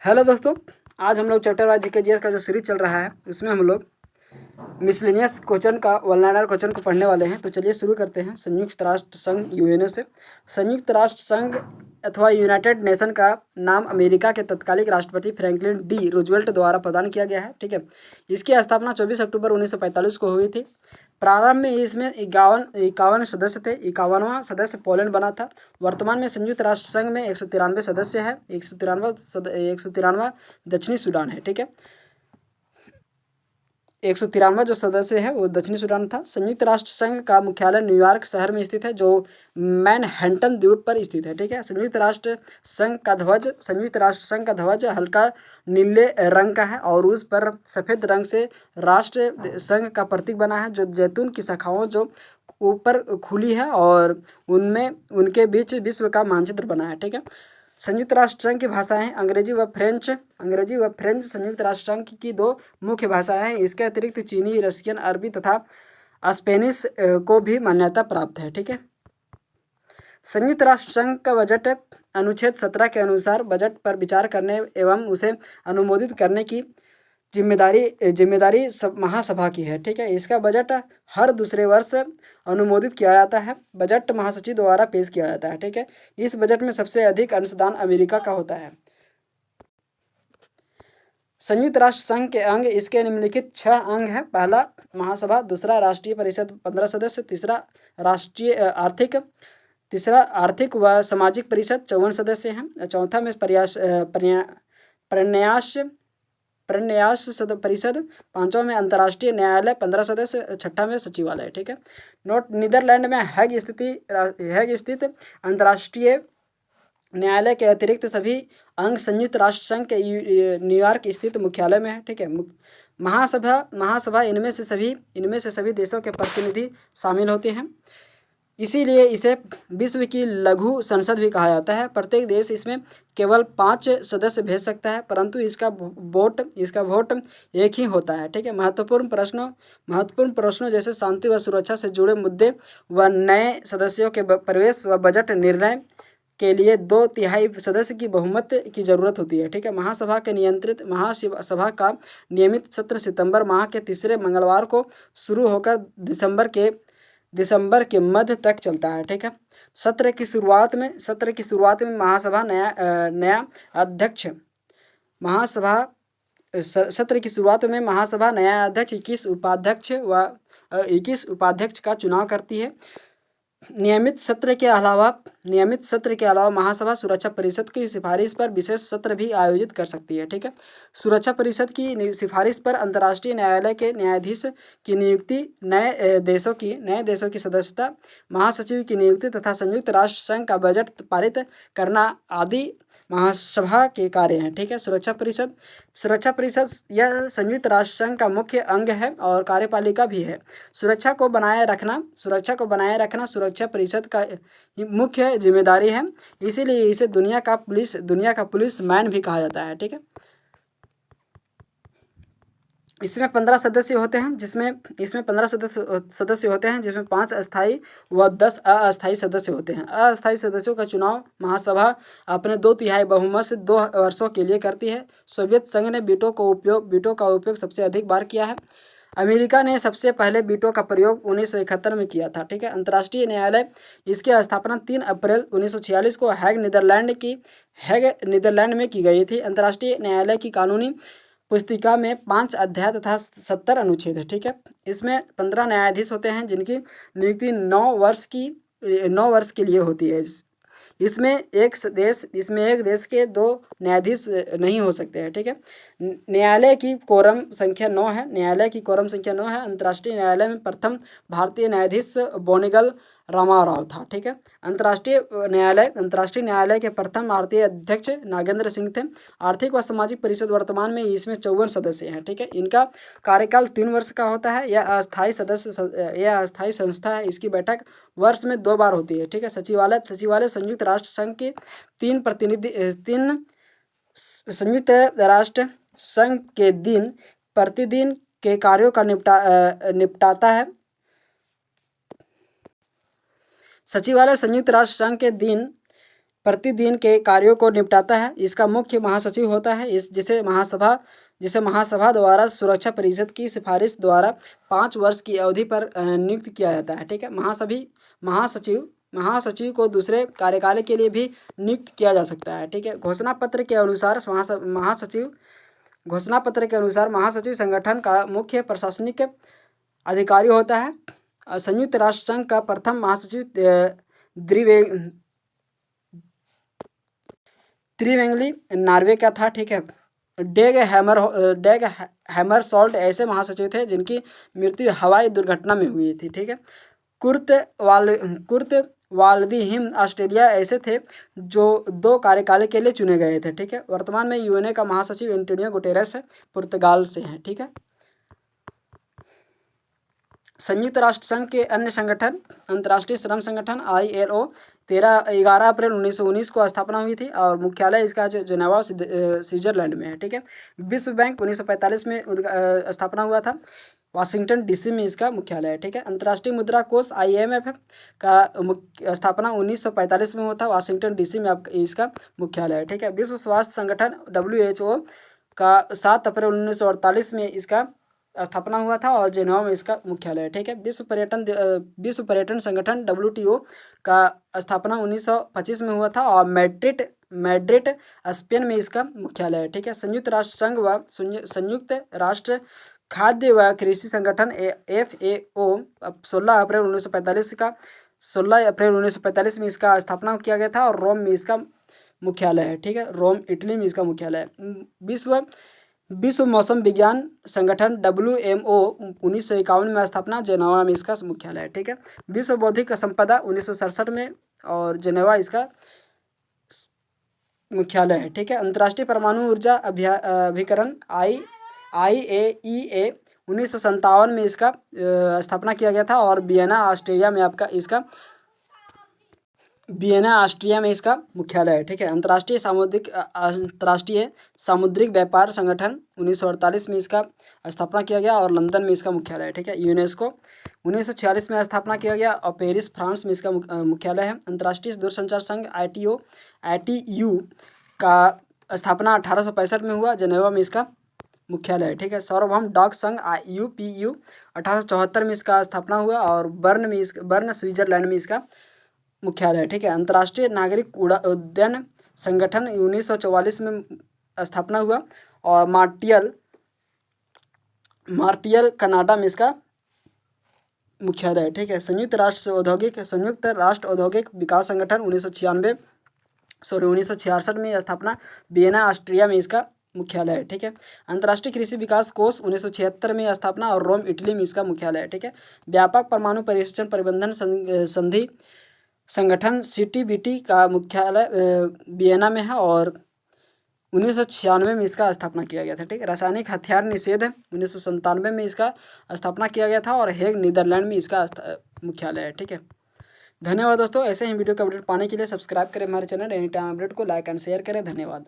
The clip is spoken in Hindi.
हेलो दोस्तों, आज हम लोग चैप्टर वाइज जीके का जो सीरीज चल रहा है उसमें हम लोग मिसलेनियस क्वेश्चन का वन लाइनर क्वेश्चन को पढ़ने वाले हैं। तो चलिए शुरू करते हैं। संयुक्त राष्ट्र संघ यूएनओ से। संयुक्त राष्ट्र संघ अथवा यूनाइटेड नेशन का नाम अमेरिका के तत्कालिक राष्ट्रपति फ्रैंकलिन डी रूजवेल्ट द्वारा प्रदान किया गया है। ठीक है, इसकी स्थापना 24 अक्टूबर 1945 को हुई थी। प्रारंभ में इसमें इक्यावन सदस्य थे। 51वां सदस्य पोलैंड बना था। वर्तमान में संयुक्त राष्ट्र संघ में 193 सदस्य है। 193वां दक्षिणी सूडान है। ठीक है, 193वां जो सदस्य है वो दक्षिणी सूडान था। संयुक्त राष्ट्र संघ का मुख्यालय न्यूयॉर्क शहर में स्थित है, जो मैनहट्टन द्वीप पर स्थित है। ठीक है, संयुक्त राष्ट्र संघ का ध्वज हल्का नीले रंग का है और उस पर सफ़ेद रंग से राष्ट्र संघ का प्रतीक बना है, जो जैतून की शाखाओं जो ऊपर खुली है और उनमें उनके बीच विश्व का मानचित्र बना है। ठीक है, संयुक्त राष्ट्र संघ की भाषाएं अंग्रेजी व फ्रेंच संयुक्त राष्ट्र संघ की दो मुख्य भाषाएं हैं। इसके अतिरिक्त चीनी, रशियन, अरबी तथा स्पेनिश को भी मान्यता प्राप्त है। ठीक है, संयुक्त राष्ट्र संघ का बजट अनुच्छेद 17 के अनुसार बजट पर विचार करने एवं उसे अनुमोदित करने की जिम्मेदारी महासभा की है। ठीक है, इसका बजट हर दूसरे वर्ष अनुमोदित किया जाता है। बजट महासचिव द्वारा पेश किया जाता है। ठीक है, इस बजट में सबसे अधिक अंशदान अमेरिका का होता है। संयुक्त राष्ट्र संघ के अंग इसके निम्नलिखित 6 अंग हैं। पहला महासभा, दूसरा राष्ट्रीय परिषद 15 सदस्य, तीसरा आर्थिक व सामाजिक परिषद 54 सदस्य हैं। चौथा में प्रन्यास परिषद, पांचवा में अंतर्राष्ट्रीय न्यायालय 15 सदस्य, छठा में सचिवालय। ठीक है, नोट, नीदरलैंड में हैग स्थित अंतर्राष्ट्रीय न्यायालय के अतिरिक्त सभी अंग संयुक्त राष्ट्र संघ के न्यूयॉर्क स्थित मुख्यालय में है। ठीक है, महासभा इनमें से सभी देशों के प्रतिनिधि शामिल होते हैं, इसीलिए इसे विश्व की लघु संसद भी कहा जाता है। प्रत्येक देश इसमें केवल 5 सदस्य भेज सकता है, परंतु इसका वोट एक ही होता है। ठीक है, महत्वपूर्ण प्रश्नों जैसे शांति व सुरक्षा से जुड़े मुद्दे व नए सदस्यों के प्रवेश व बजट निर्णय के लिए 2/3 सदस्य की बहुमत की जरूरत होती है। ठीक है, महासभा का नियमित सत्र सितंबर माह के तीसरे मंगलवार को शुरू होकर दिसंबर के मध्य तक चलता है। ठीक है, सत्र की शुरुआत में महासभा नया अध्यक्ष 21 उपाध्यक्ष का चुनाव करती है। नियमित सत्र के अलावा महासभा सुरक्षा परिषद की सिफारिश पर विशेष सत्र भी आयोजित कर सकती है। ठीक है, सुरक्षा परिषद की सिफारिश पर अंतर्राष्ट्रीय न्यायालय के न्यायाधीश की नियुक्ति, नए देशों की सदस्यता, महासचिव की नियुक्ति तथा संयुक्त राष्ट्र संघ का बजट पारित करना आदि महासभा के कार्य हैं। ठीक है, सुरक्षा परिषद यह संयुक्त राष्ट्र संघ का मुख्य अंग है और कार्यपालिका भी है। सुरक्षा को बनाए रखना सुरक्षा परिषद का मुख्य जिम्मेदारी है, इसीलिए इसे दुनिया का पुलिस मैन भी कहा जाता है। ठीक है, इसमें 15 सदस्य होते हैं, जिसमें 5 अस्थायी व 10 अस्थायी सदस्य होते हैं। अस्थायी सदस्यों का चुनाव महासभा अपने 2/3 बहुमत से 2 वर्षों के लिए करती है। सोवियत संघ ने वीटो का उपयोग सबसे अधिक बार किया है। अमेरिका ने सबसे पहले वीटो का प्रयोग 1971 में किया था। ठीक है, अंतर्राष्ट्रीय न्यायालय, इसकी स्थापना 3 अप्रैल 1946 को हैग नीदरलैंड में की गई थी। अंतर्राष्ट्रीय न्यायालय की कानूनी पुस्तिका में 5 अध्याय तथा 70 अनुच्छेद है। ठीक है, इसमें 15 न्यायाधीश होते हैं, जिनकी नियुक्ति 9 वर्ष के लिए होती है। इसमें एक देश के 2 न्यायाधीश नहीं हो सकते हैं। ठीक है, न्यायालय की कोरम संख्या 9 है। अंतर्राष्ट्रीय न्यायालय में प्रथम भारतीय न्यायाधीश बोनिगल रामाराव था। ठीक है, अंतर्राष्ट्रीय न्यायालय के प्रथम भारतीय अध्यक्ष नागेंद्र सिंह थे। आर्थिक व सामाजिक परिषद वर्तमान में इसमें 54 सदस्य हैं। ठीक है, इनका कार्यकाल 3 वर्ष का होता है। यह अस्थायी संस्था है। इसकी बैठक वर्ष में 2 बार होती है। ठीक है, सचिवालय संयुक्त राष्ट्र संघ के 3 संयुक्त राष्ट्र संघ के प्रतिदिन के कार्यों का निपटाता है। सचिवालय संयुक्त राष्ट्र संघ के प्रतिदिन के कार्यों को निपटाता है। इसका मुख्य महासचिव होता है, जिसे महासभा द्वारा सुरक्षा परिषद की सिफारिश द्वारा 5 वर्ष की अवधि पर नियुक्त किया जाता है। ठीक है, महासचिव को दूसरे कार्यकाल के लिए भी नियुक्त किया जा सकता है। ठीक है, घोषणा पत्र के अनुसार महासचिव संगठन का मुख्य प्रशासनिक अधिकारी होता है। संयुक्त राष्ट्र संघ का प्रथम महासचिव त्रिवेंगली नॉर्वे का था। ठीक है, डेग हैमरसॉल्ट ऐसे महासचिव थे जिनकी मृत्यु हवाई दुर्घटना में हुई थी। ठीक है, कुर्ट वाल्दीहिम ऑस्ट्रेलिया ऐसे थे जो 2 कार्यकाल के लिए चुने गए थे। ठीक है, वर्तमान में यूएनए का महासचिव एंटोनियो गुटेरेस पुर्तगाल से हैं। ठीक है, संयुक्त राष्ट्र संघ के अन्य संगठन, अंतर्राष्ट्रीय श्रम संगठन ILO 11 अप्रैल 1919 को स्थापना हुई थी और मुख्यालय इसका जेनेवा स्विट्जरलैंड में है। ठीक है, विश्व बैंक 1945 में स्थापना हुआ था, वाशिंगटन DC में इसका मुख्यालय है। ठीक है, अंतर्राष्ट्रीय मुद्रा कोष IMF का स्थापना 1945 में हुआ था, वाशिंगटन DC में इसका मुख्यालय है। ठीक है, विश्व स्वास्थ्य संगठन WHO का 7 अप्रैल 1948 में इसका स्थापना हुआ था और जेनेवा में इसका मुख्यालय है। ठीक है, विश्व पर्यटन संगठन WTO का स्थापना 1925 में हुआ था और मैड्रिड स्पेन में इसका मुख्यालय है। ठीक है, संयुक्त राष्ट्र संघ व संयुक्त राष्ट्र खाद्य व कृषि संगठन FAO 16 अप्रैल 1945 में इसका स्थापना किया गया था और रोम में इसका मुख्यालय है। ठीक है, रोम इटली में इसका मुख्यालय है। विश्व मौसम विज्ञान संगठन WMO 1951 में स्थापना, जेनेवा में इसका मुख्यालय है। ठीक है, विश्व बौद्धिक संपदा 1967 में और जेनेवा इसका मुख्यालय है। ठीक है, अंतर्राष्ट्रीय परमाणु ऊर्जा अभिकरण IAEA 1957 में इसका स्थापना किया गया था और वियना ऑस्ट्रिया में इसका मुख्यालय है। ठीक है, अंतर्राष्ट्रीय सामुद्रिक व्यापार संगठन 1948 में इसका स्थापना किया गया और लंदन में इसका मुख्यालय है। ठीक है, यूनेस्को 1946 में स्थापना किया गया और पेरिस फ्रांस में इसका मुख्यालय है। अंतर्राष्ट्रीय दूरसंचार संघ ITU का स्थापना 1865 में हुआ, जेनेवा में इसका मुख्यालय है। ठीक है, सार्वभौम डाक संघ UPU 1874 में इसका स्थापना हुआ और बर्न स्विट्जरलैंड में इसका मुख्यालय है। ठीक है, अंतर्राष्ट्रीय नागरिक उड्डयन संगठन 1944 में स्थापना हुआ और मार्टियल कनाडा में इसका मुख्यालय है। ठीक है, संयुक्त राष्ट्र औद्योगिक विकास संगठन 1966 में स्थापना, वियना ऑस्ट्रिया में इसका मुख्यालय है। ठीक है, अंतर्राष्ट्रीय कृषि विकास कोष 1976 में स्थापना और रोम इटली में इसका मुख्यालय है। ठीक है, व्यापक परमाणु परीक्षण प्रबंधन संधि संगठन CTBT का मुख्यालय वियना में है और 1996 में इसका स्थापना किया गया था। ठीक है, रासायनिक हथियार निषेध 1997 में इसका स्थापना किया गया था और हेग नीदरलैंड में इसका मुख्यालय है। ठीक है, धन्यवाद दोस्तों। ऐसे ही वीडियो का अपडेट पाने के लिए सब्सक्राइब करें हमारे चैनल एनी टाइम अपडेट को, लाइक एंड शेयर करें। धन्यवाद।